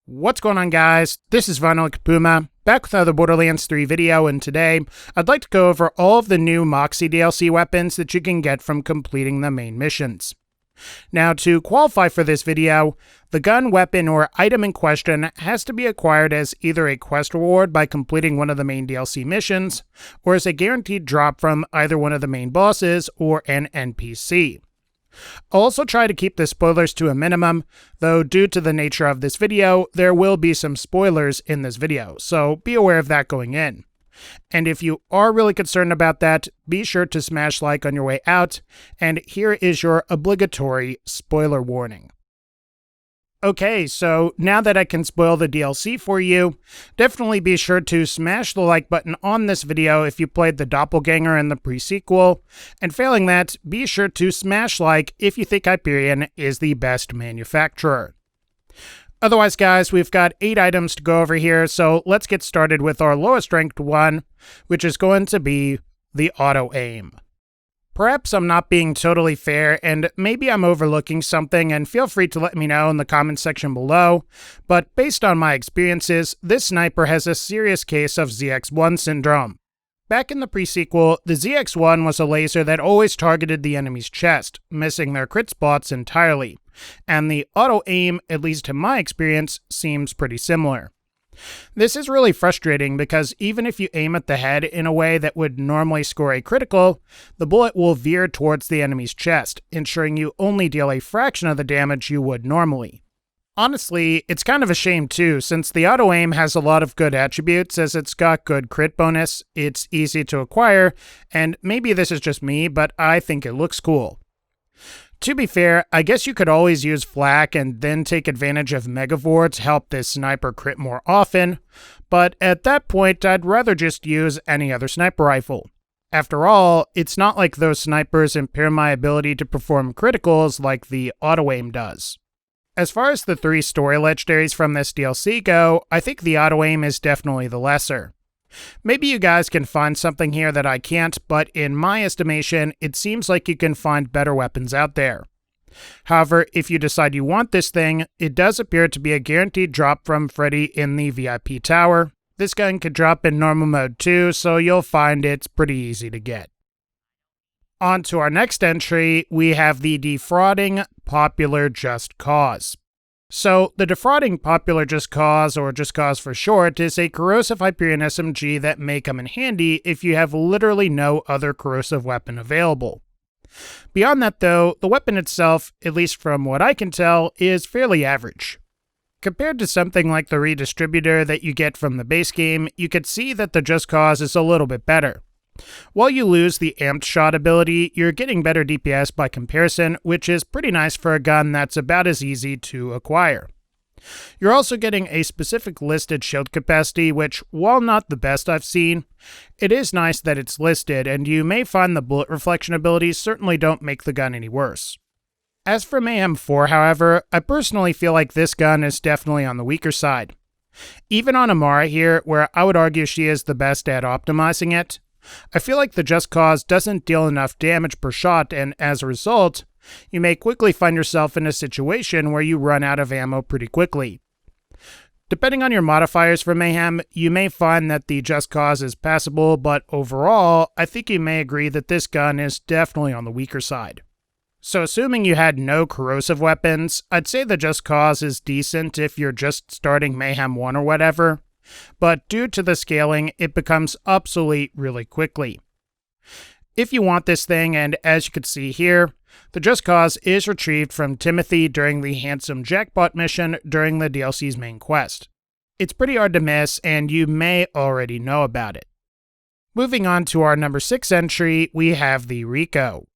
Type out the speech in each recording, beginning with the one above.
What's going on, guys? This is VinylicPuma, back with another Borderlands 3 video, and today I'd like to go over all of the new Moxxi DLC weapons that you can get from completing the main missions. Now, to qualify for this video, the gun, weapon, or item in question has to be acquired as either a quest reward by completing one of the main DLC missions, or as a guaranteed drop from either one of the main bosses or an NPC. I'll also try to keep the spoilers to a minimum, though due to the nature of this video, there will be some spoilers in this video, so be aware of that going in. And if you are really concerned about that, be sure to smash like on your way out, and here is your obligatory spoiler warning. Okay, so now that I can spoil the DLC for you, definitely be sure to smash the like button on this video if you played the Doppelganger and the pre-sequel, and failing that, be sure to smash like if you think Hyperion is the best manufacturer. Otherwise, guys, we've got 8 items to go over here, so let's get started with our lowest ranked one, which is going to be the AutoAim. Perhaps I'm not being totally fair, and maybe I'm overlooking something, and feel free to let me know in the comment section below, but based on my experiences, this sniper has a serious case of ZX1 syndrome. Back in the pre-sequel, the ZX1 was a laser that always targeted the enemy's chest, missing their crit spots entirely, and the AutoAim, at least in my experience, seems pretty similar. This is really frustrating because even if you aim at the head in a way that would normally score a critical, the bullet will veer towards the enemy's chest, ensuring you only deal a fraction of the damage you would normally. Honestly, it's kind of a shame too, since the AutoAim has a lot of good attributes as it's got good crit bonus, it's easy to acquire, and maybe this is just me, but I think it looks cool. To be fair, I guess you could always use flak and then take advantage of Megavore to help this sniper crit more often, but at that point I'd rather just use any other sniper rifle. After all, it's not like those snipers impair my ability to perform criticals like the AutoAim does. As far as the 3 story legendaries from this DLC go, I think the AutoAim is definitely the lesser. Maybe you guys can find something here that I can't, but in my estimation, it seems like you can find better weapons out there. However, if you decide you want this thing, it does appear to be a guaranteed drop from Freddy in the VIP tower. This gun could drop in normal mode too, so you'll find it's pretty easy to get. On to our next entry, we have the Defrauding Popular Just Cause. So, the Defrauding Popular Just Cause, or Just Cause for short, is a corrosive Hyperion SMG that may come in handy if you have literally no other corrosive weapon available. Beyond that though, the weapon itself, at least from what I can tell, is fairly average. Compared to something like the Redistributor that you get from the base game, you could see that the Just Cause is a little bit better. While you lose the amped shot ability, you're getting better DPS by comparison, which is pretty nice for a gun that's about as easy to acquire. You're also getting a specific listed shield capacity, which, while not the best I've seen, it is nice that it's listed, and you may find the bullet reflection abilities certainly don't make the gun any worse. As for Mayhem 4, however, I personally feel like this gun is definitely on the weaker side. Even on Amara here, where I would argue she is the best at optimizing it, I feel like the Just Cause doesn't deal enough damage per shot, and as a result, you may quickly find yourself in a situation where you run out of ammo pretty quickly. Depending on your modifiers for Mayhem, you may find that the Just Cause is passable, but overall, I think you may agree that this gun is definitely on the weaker side. So assuming you had no corrosive weapons, I'd say the Just Cause is decent if you're just starting Mayhem 1 or whatever, but due to the scaling, it becomes obsolete really quickly. If you want this thing, and as you can see here, the Just Cause is retrieved from Timothy during the Handsome Jackpot mission during the DLC's main quest. It's pretty hard to miss, and you may already know about it. Moving on to our number 6 entry, we have the Ricoh.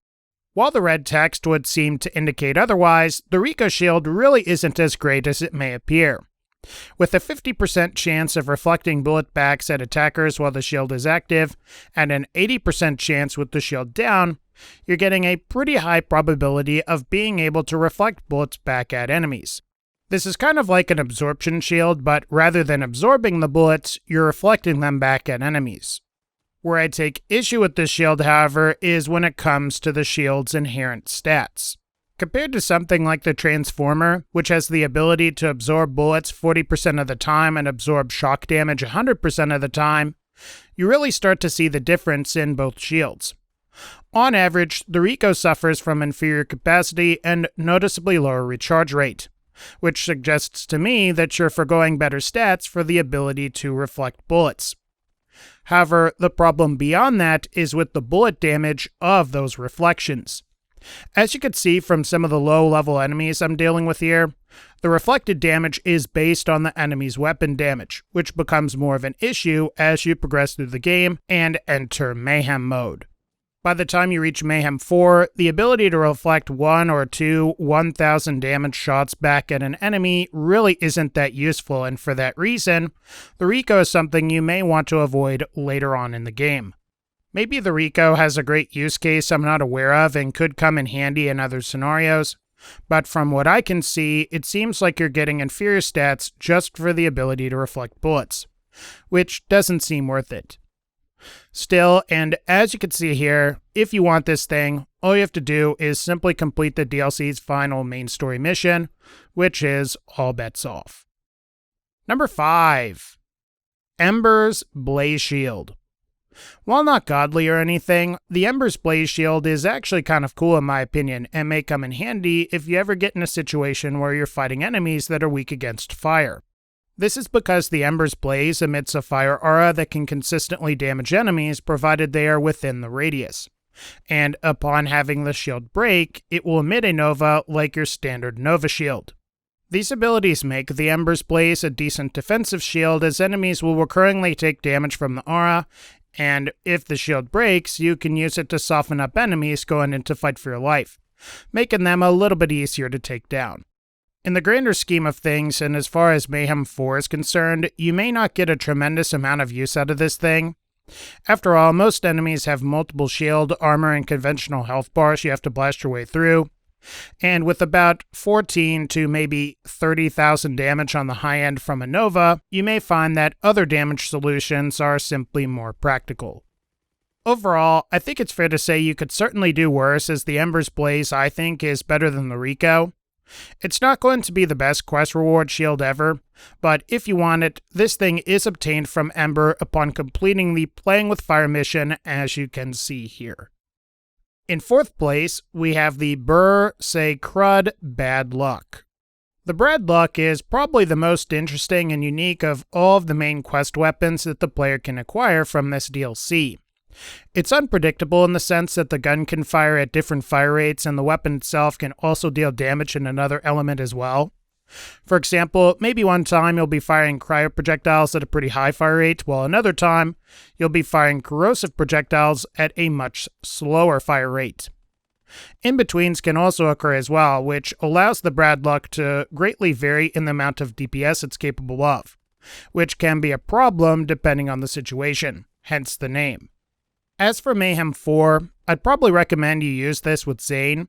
While the red text would seem to indicate otherwise, the Ricoh shield really isn't as great as it may appear. With a 50% chance of reflecting bullet backs at attackers while the shield is active, and an 80% chance with the shield down, you're getting a pretty high probability of being able to reflect bullets back at enemies. This is kind of like an absorption shield, but rather than absorbing the bullets, you're reflecting them back at enemies. Where I take issue with this shield, however, is when it comes to the shield's inherent stats. Compared to something like the Transformer, which has the ability to absorb bullets 40% of the time and absorb shock damage 100% of the time, you really start to see the difference in both shields. On average, the Ricoh suffers from inferior capacity and noticeably lower recharge rate, which suggests to me that you're forgoing better stats for the ability to reflect bullets. However, the problem beyond that is with the bullet damage of those reflections. As you can see from some of the low-level enemies I'm dealing with here, the reflected damage is based on the enemy's weapon damage, which becomes more of an issue as you progress through the game and enter Mayhem mode. By the time you reach Mayhem 4, the ability to reflect 1 or 2 1,000 damage shots back at an enemy really isn't that useful, and for that reason, the Ricoh is something you may want to avoid later on in the game. Maybe the Ricoh has a great use case I'm not aware of and could come in handy in other scenarios, but from what I can see, it seems like you're getting inferior stats just for the ability to reflect bullets, which doesn't seem worth it. Still, and as you can see here, if you want this thing, all you have to do is simply complete the DLC's final main story mission, which is all bets off. Number 5. Embers Blaze Shield. While not godly or anything, the Embers Blaze Shield is actually kind of cool in my opinion, and may come in handy if you ever get in a situation where you're fighting enemies that are weak against fire. This is because the Embers Blaze emits a fire aura that can consistently damage enemies provided they are within the radius. And upon having the shield break, it will emit a nova like your standard nova shield. These abilities make the Embers Blaze a decent defensive shield as enemies will recurringly take damage from the aura, and if the shield breaks, you can use it to soften up enemies going into fight for your life, making them a little bit easier to take down. In the grander scheme of things, and as far as Mayhem 4 is concerned, you may not get a tremendous amount of use out of this thing. After all, most enemies have multiple shield, armor, and conventional health bars you have to blast your way through, and with about 14 to maybe 30,000 damage on the high end from a nova, you may find that other damage solutions are simply more practical. Overall, I think it's fair to say you could certainly do worse, as the Embers Blaze, I think, is better than the Ricoh. It's not going to be the best quest reward shield ever, but if you want it, this thing is obtained from Ember upon completing the Playing with Fire mission, as you can see here. In 4th place, we have the Burr Say Crud Bad Luck. The Bad Luck is probably the most interesting and unique of all of the main quest weapons that the player can acquire from this DLC. It's unpredictable in the sense that the gun can fire at different fire rates and the weapon itself can also deal damage in another element as well. For example, maybe one time you'll be firing cryo projectiles at a pretty high fire rate, while another time you'll be firing corrosive projectiles at a much slower fire rate. In-betweens can also occur as well, which allows the Bad Luck to greatly vary in the amount of DPS it's capable of, which can be a problem depending on the situation, hence the name. As for Mayhem 4, I'd probably recommend you use this with Zane.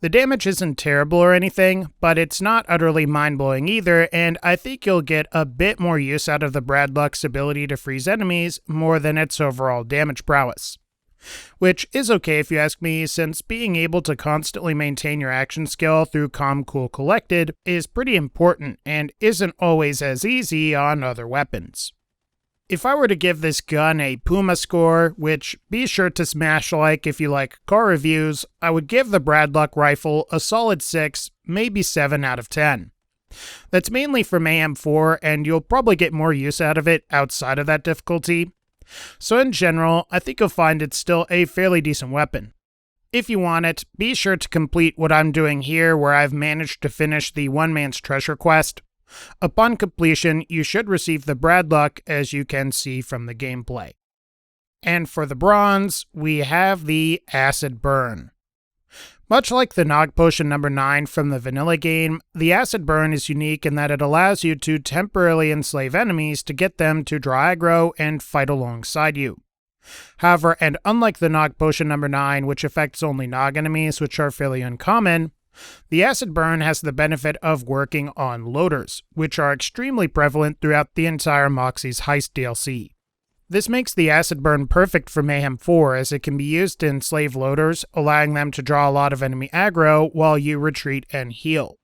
The damage isn't terrible or anything, but it's not utterly mind-blowing either, and I think you'll get a bit more use out of the Bad Luck's ability to freeze enemies more than its overall damage prowess. Which is okay if you ask me, since being able to constantly maintain your action skill through Calm Cool Collected is pretty important and isn't always as easy on other weapons. If I were to give this gun a Puma score, which be sure to smash like if you like car reviews, I would give the Bad Luck rifle a solid 6, maybe 7 out of 10. That's mainly for Mayhem 4, and you'll probably get more use out of it outside of that difficulty. So in general, I think you'll find it's still a fairly decent weapon. If you want it, be sure to complete what I'm doing here, where I've managed to finish the One Man's Treasure quest. Upon completion, you should receive the Bad Luck, as you can see from the gameplay. And for the bronze, we have the Acid Burn. Much like the Nog Potion number 9 from the vanilla game, the Acid Burn is unique in that it allows you to temporarily enslave enemies to get them to draw aggro and fight alongside you. However, and unlike the Nog Potion number 9, which affects only Nog enemies, which are fairly uncommon, the Acid Burn has the benefit of working on loaders, which are extremely prevalent throughout the entire Moxxi's Heist DLC. This makes the acid burn perfect for Mayhem 4 as it can be used in slave loaders, allowing them to draw a lot of enemy aggro while you retreat and heal.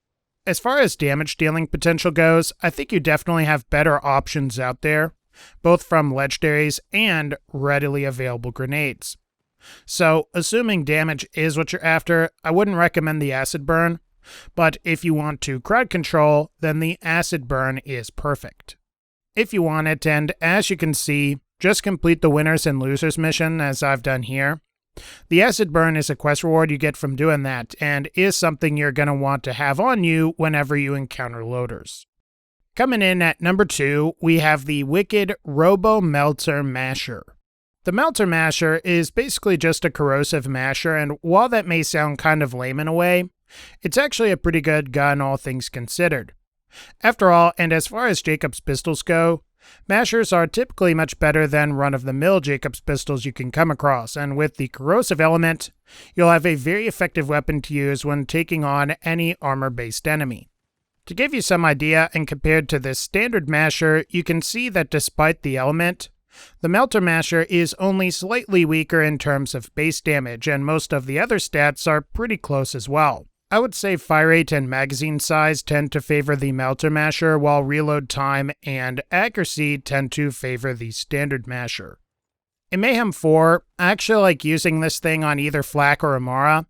As far as damage dealing potential goes, I think you definitely have better options out there, both from legendaries and readily available grenades. So, assuming damage is what you're after, I wouldn't recommend the acid burn, but if you want to crowd control, then the acid burn is perfect. If you want it, and as you can see, just complete the winners and losers mission as I've done here. The acid burn is a quest reward you get from doing that, and is something you're going to want to have on you whenever you encounter loaders. Coming in at number 2, we have the wicked Meltzer Masher. The Meltzer Masher is basically just a corrosive masher, and while that may sound kind of lame in a way, it's actually a pretty good gun all things considered. After all, and as far as Jacob's pistols go, mashers are typically much better than run-of-the-mill Jacob's pistols you can come across, and with the corrosive element, you'll have a very effective weapon to use when taking on any armor-based enemy. To give you some idea, and compared to this standard masher, you can see that despite the element, the Meltzer Masher is only slightly weaker in terms of base damage, and most of the other stats are pretty close as well. I would say fire rate and magazine size tend to favor the Meltzer Masher, while reload time and accuracy tend to favor the standard masher. In Mayhem 4, I actually like using this thing on either Flak or Amara.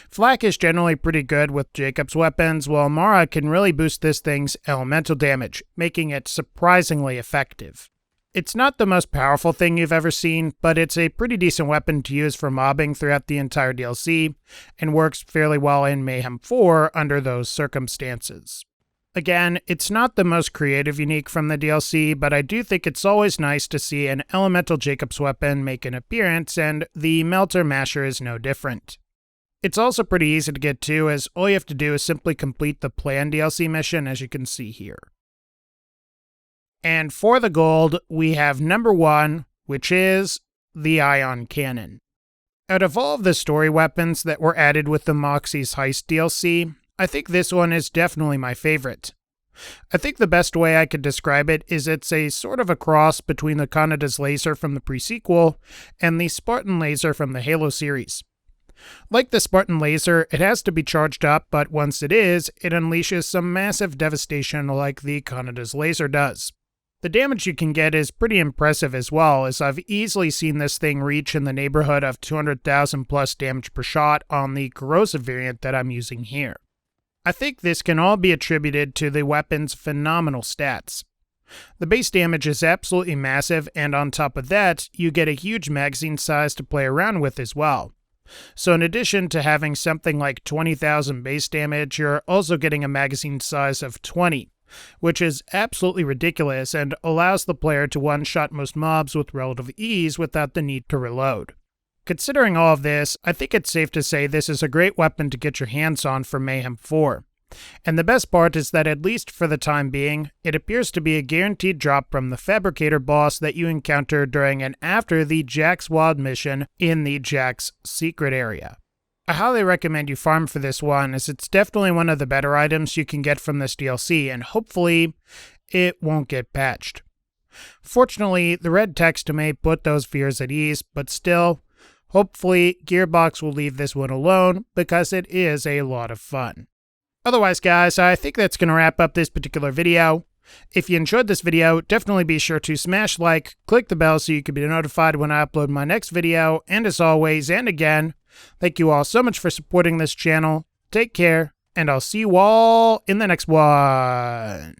Flak is generally pretty good with Jacob's weapons, while Amara can really boost this thing's elemental damage, making it surprisingly effective. It's not the most powerful thing you've ever seen, but it's a pretty decent weapon to use for mobbing throughout the entire DLC, and works fairly well in Mayhem 4 under those circumstances. Again, it's not the most creative unique from the DLC, but I do think it's always nice to see an elemental Jacob's weapon make an appearance, and the Meltzer Masher is no different. It's also pretty easy to get to, as all you have to do is simply complete the planned DLC mission, as you can see here. And for the gold, we have number 1, which is the Ion Cannon. Out of all of the story weapons that were added with the Moxxi Heist DLC, I think this one is definitely my favorite. I think the best way I could describe it is it's a sort of a cross between the Kanada's laser from the pre-sequel and the Spartan laser from the Halo series. Like the Spartan laser, it has to be charged up, but once it is, it unleashes some massive devastation like the Kanada's laser does. The damage you can get is pretty impressive as well, as I've easily seen this thing reach in the neighborhood of 200,000 plus damage per shot on the corrosive variant that I'm using here. I think this can all be attributed to the weapon's phenomenal stats. The base damage is absolutely massive, and on top of that, you get a huge magazine size to play around with as well. So in addition to having something like 20,000 base damage, you're also getting a magazine size of 20. Which is absolutely ridiculous and allows the player to one-shot most mobs with relative ease without the need to reload. Considering all of this, I think it's safe to say this is a great weapon to get your hands on for Mayhem 4. And the best part is that at least for the time being, it appears to be a guaranteed drop from the Fabricator boss that you encounter during and after the Jack's Wild mission in the Jack's secret area. I highly recommend you farm for this one, as it's definitely one of the better items you can get from this DLC, and hopefully it won't get patched. Fortunately, the red text may put those fears at ease, but still, hopefully Gearbox will leave this one alone, because it is a lot of fun. Otherwise guys, I think that's going to wrap up this particular video. If you enjoyed this video, definitely be sure to smash like, click the bell so you can be notified when I upload my next video, and as always, and again, thank you all so much for supporting this channel. Take care, and I'll see you all in the next one.